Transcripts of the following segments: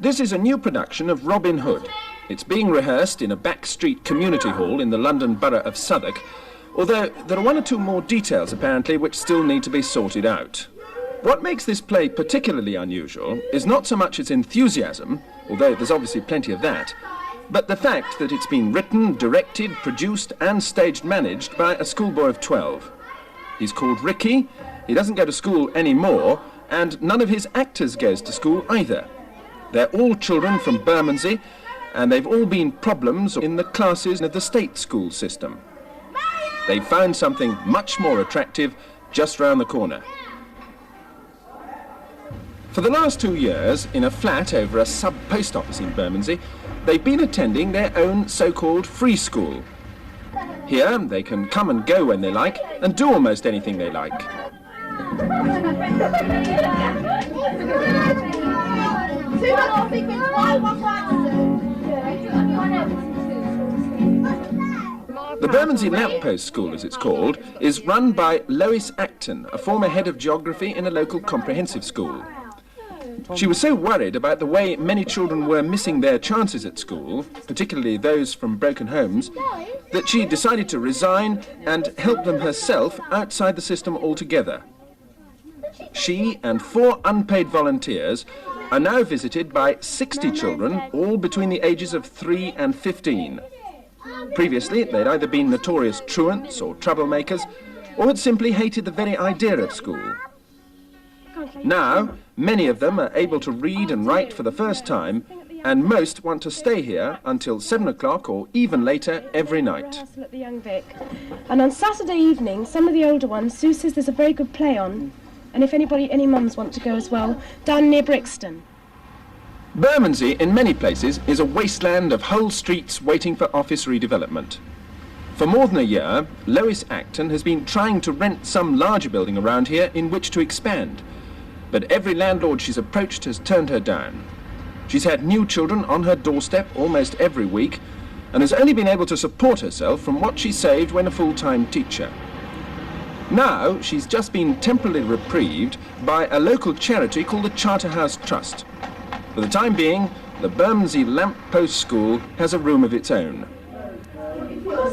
This is a new production of Robin Hood. It's being rehearsed in a back street community hall in the London borough of Southwark, although there are one or two more details apparently which still need to be sorted out. What makes this play particularly unusual is not so much its enthusiasm, although there's obviously plenty of that, but the fact that it's been written, directed, produced and stage managed by a schoolboy of 12. He's called Ricky, he doesn't go to school anymore, and none of his actors goes to school either. They're all children from Bermondsey, and they've all been problems in the classes of the state school system. They found something much more attractive just round the corner. For the last 2 years, in a flat over a sub-post office in Bermondsey, they've been attending their own so-called free school. Here, they can come and go when they like, and do almost anything they like. The Bermondsey Lamppost School, as it's called, is run by Lois Acton, a former head of geography in a local comprehensive school. She was so worried about the way many children were missing their chances at school, particularly those from broken homes, that she decided to resign and help them herself outside the system altogether. She and 4 unpaid volunteers are now visited by 60 children, all between the ages of 3 and 15. Previously, they'd either been notorious truants or troublemakers, or had simply hated the very idea of school. Now, many of them are able to read and write for the first time, and most want to stay here until 7 o'clock or even later every night. And on Saturday evening, some of the older ones, Sue says there's a very good play on, and if any mums want to go as well, down near Brixton. Bermondsey, in many places, is a wasteland of whole streets waiting for office redevelopment. For more than a year, Lois Acton has been trying to rent some larger building around here in which to expand. But every landlord she's approached has turned her down. She's had new children on her doorstep almost every week and has only been able to support herself from what she saved when a full-time teacher. Now, she's just been temporarily reprieved by a local charity called the Charterhouse Trust. For the time being, the Bermondsey Lamppost School has a room of its own. But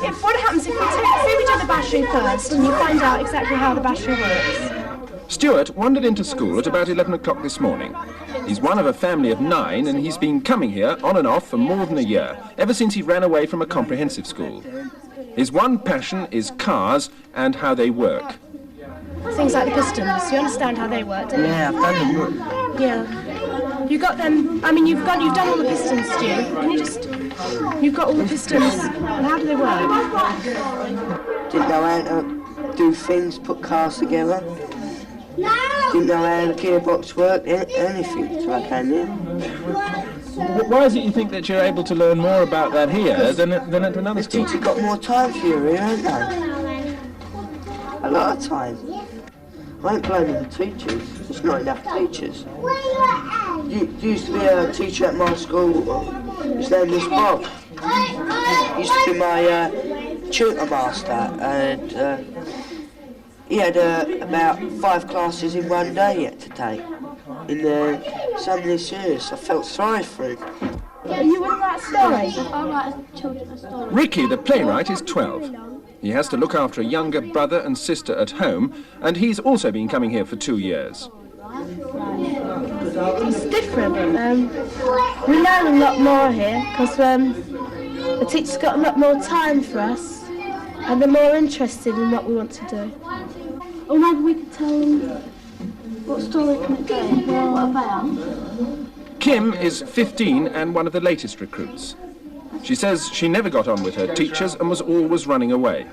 if what happens if we do the battery first and you find out exactly how the battery works? Stuart wandered into school at about 11 o'clock this morning. He's one of a family of 9 and he's been coming here on and off for more than a year, ever since he ran away from a comprehensive school. His one passion is cars and how they work. Things like the pistons. You understand how they work, don't you? Yeah, I've done them. Yeah. You got them. I mean, you've done all the pistons, Stu. Can you just? You've got all the pistons. And how do they work? Didn't know how to do things, put cars together. Didn't know how the gearbox worked, anything, so I came here. Why is it you think that you're able to learn more about that here than at another school? The teacher got more time for you here, haven't they? A lot of time. I ain't blaming the teachers, there's not enough teachers. Used to be a teacher at my school, his name was Bob. He used to be my tutor master, and he had about 5 classes in one day he had to take. In some of this years, I felt sorry for him. You want to write a story? I'll write a children's story. Ricky, the playwright, is 12. He has to look after a younger brother and sister at home, and he's also been coming here for 2 years. It's different. We learn a lot more here because the teacher's got a lot more time for us, and they're more interested in what we want to do. Or maybe we could tell them what story can it be? What about? Kim is 15 and one of the latest recruits. She says she never got on with her teachers and was always running away.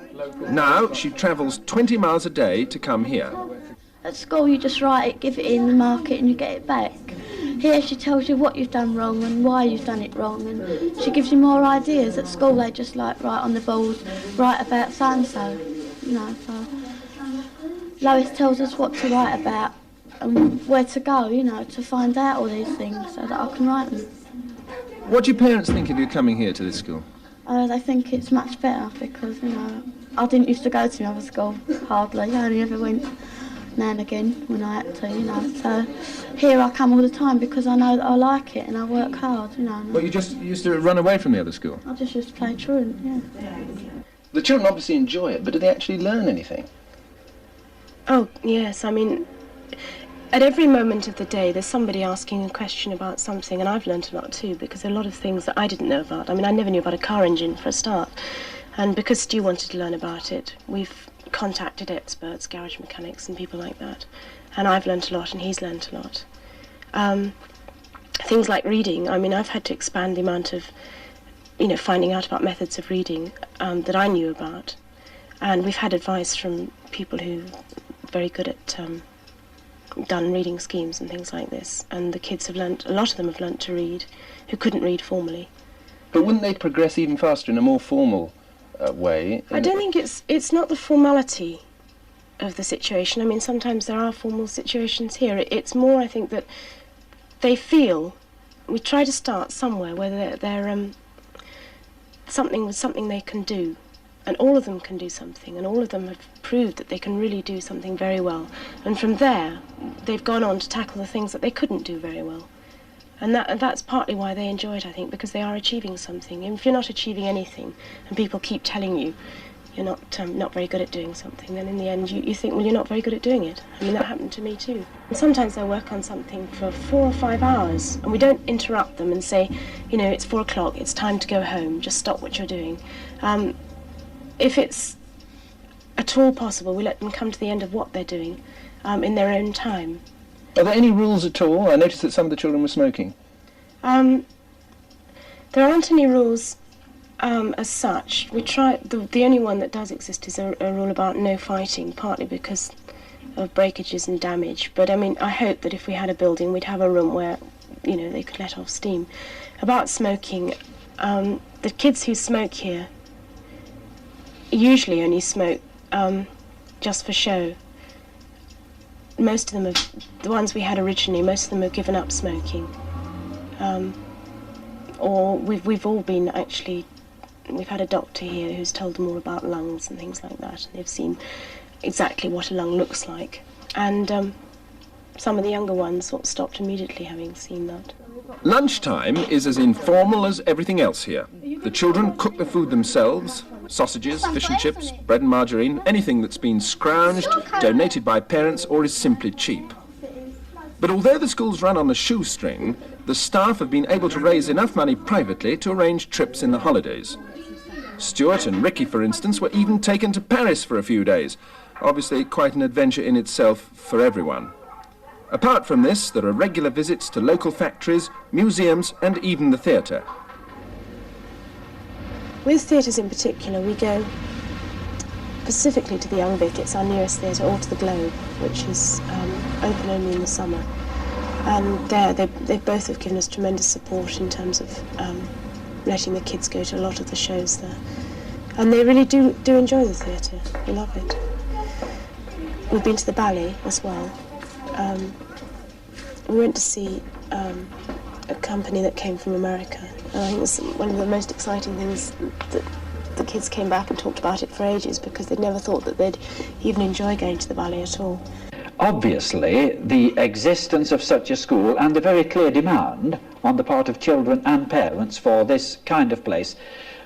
Now she travels 20 miles a day to come here. At school you just write it, give it in, mark it and you get it back. Here she tells you what you've done wrong and why you've done it wrong, and she gives you more ideas. At school they just like write on the boards, write about so-and-so, you know, so Lois tells us what to write about and where to go, you know, to find out all these things so that I can write them. What do your parents think of you coming here to this school? They think it's much better because, you know, I didn't used to go to another school, hardly. I only ever went now and again when I had to, you know. So here I come all the time because I know that I like it and I work hard, you know. Well, you just used to run away from the other school? I just used to play truant, yeah. The children obviously enjoy it, but do they actually learn anything? Oh, yes, I mean, at every moment of the day there's somebody asking a question about something, and I've learnt a lot too, because there are a lot of things that I didn't know about. I mean, I never knew about a car engine for a start, and because Stu wanted to learn about it, we've contacted experts, garage mechanics and people like that, and I've learnt a lot and he's learnt a lot. Things like reading, I mean, I've had to expand the amount of, you know, finding out about methods of reading that I knew about, and we've had advice from people who are very good at done reading schemes and things like this, and the kids have learnt, a lot of them have learnt to read who couldn't read formally. But wouldn't they progress even faster in a more formal way? I don't think it's not the formality of the situation. I mean, sometimes there are formal situations here. It's more, I think, that they feel, we try to start somewhere where they're something they can do, and all of them can do something, and all of them have proved that they can really do something very well, and from there they've gone on to tackle the things that they couldn't do very well. And that's partly why they enjoy it, I think, because they are achieving something. And if you're not achieving anything, and people keep telling you you're not very good at doing something, then in the end you think, well, you're not very good at doing it. I mean, that happened to me too. And sometimes they'll work on something for 4 or 5 hours, and we don't interrupt them and say, you know, it's 4 o'clock, it's time to go home, just stop what you're doing. If it's at all possible, we let them come to the end of what they're doing in their own time. Are there any rules at all? I noticed that some of the children were smoking. There aren't any rules as such. We try. The only one that does exist is a rule about no fighting, partly because of breakages and damage. But I mean, I hope that if we had a building, we'd have a room where, you know, they could let off steam. About smoking, the kids who smoke here usually only smoke just for show. Most of them the ones we had originally, most of them have given up smoking. Or we've all been actually, we've had a doctor here who's told them all about lungs and things like that, and they've seen exactly what a lung looks like. And some of the younger ones sort of stopped immediately having seen that. Lunchtime is as informal as everything else here. The children cook the food themselves: sausages, fish and chips, bread and margarine, anything that's been scrounged, donated by parents, or is simply cheap. But although the schools run on a shoestring, the staff have been able to raise enough money privately to arrange trips in the holidays. Stuart and Ricky, for instance, were even taken to Paris for a few days. Obviously quite an adventure in itself for everyone. Apart from this, there are regular visits to local factories, museums, and even the theatre. With theatres in particular, we go specifically to the Young Vic. It's our nearest theatre, or to the Globe, which is open only in the summer. And they both have given us tremendous support in terms of letting the kids go to a lot of the shows there. And they really do enjoy the theatre. They love it. We've been to the ballet as well. We went to see a company that came from America. And I think it's one of the most exciting things that the kids came back and talked about it for ages, because they'd never thought that they'd even enjoy going to the ballet at all. Obviously, the existence of such a school and the very clear demand on the part of children and parents for this kind of place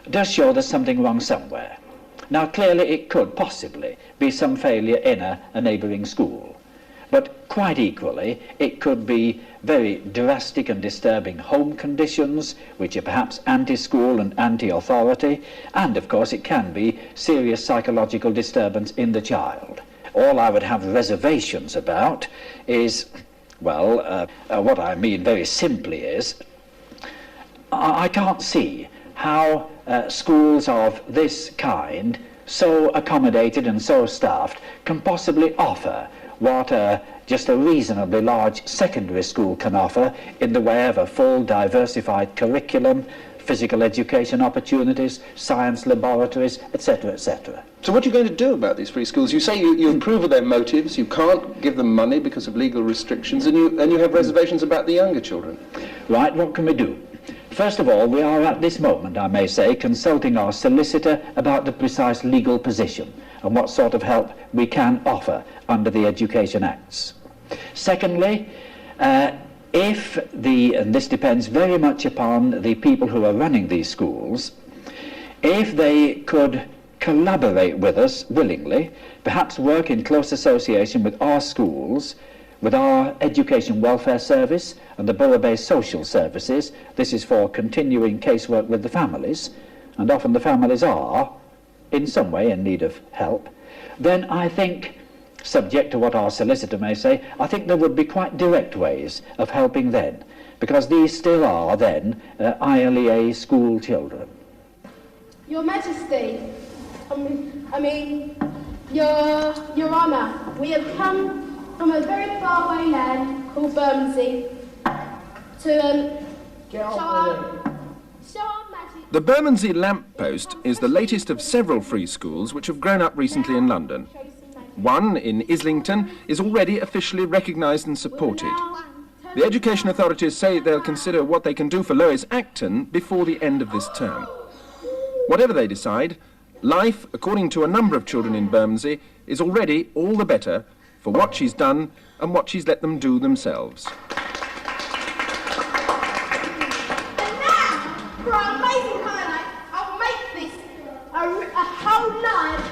does show there's something wrong somewhere. Now, clearly it could possibly be some failure in a neighbouring school. But quite equally, it could be very drastic and disturbing home conditions, which are perhaps anti-school and anti-authority, and of course it can be serious psychological disturbance in the child. All I would have reservations about is, well, what I mean very simply is, I can't see how schools of this kind, so accommodated and so staffed, can possibly offer what just a reasonably large secondary school can offer in the way of a full diversified curriculum, physical education opportunities, science laboratories, etc., etc. So what are you going to do about these free schools? You say you approve of their motives, you can't give them money because of legal restrictions, and you have reservations about the younger children. Right, what can we do? First of all, we are at this moment, I may say, consulting our solicitor about the precise legal position and what sort of help we can offer under the Education Acts. Secondly, and this depends very much upon the people who are running these schools, if they could collaborate with us willingly, perhaps work in close association with our schools, with our Education Welfare Service and the borough-based social services. This is for continuing casework with the families, and often the families are in some way in need of help. Then I think, subject to what our solicitor may say, I think there would be quite direct ways of helping then, because these still are then ILEA school children. Your Majesty, Your Honour, we have come from a very far away land called Bermondsey to show our Majesty. The Bermondsey Lamppost is the latest of several free schools which have grown up recently in London. One, in Islington, is already officially recognised and supported. The education authorities say they'll consider what they can do for Lois Acton before the end of this term. Whatever they decide, life, according to a number of children in Bermondsey, is already all the better for what she's done and what she's let them do themselves. And now, for our amazing highlight, I'll make this a whole live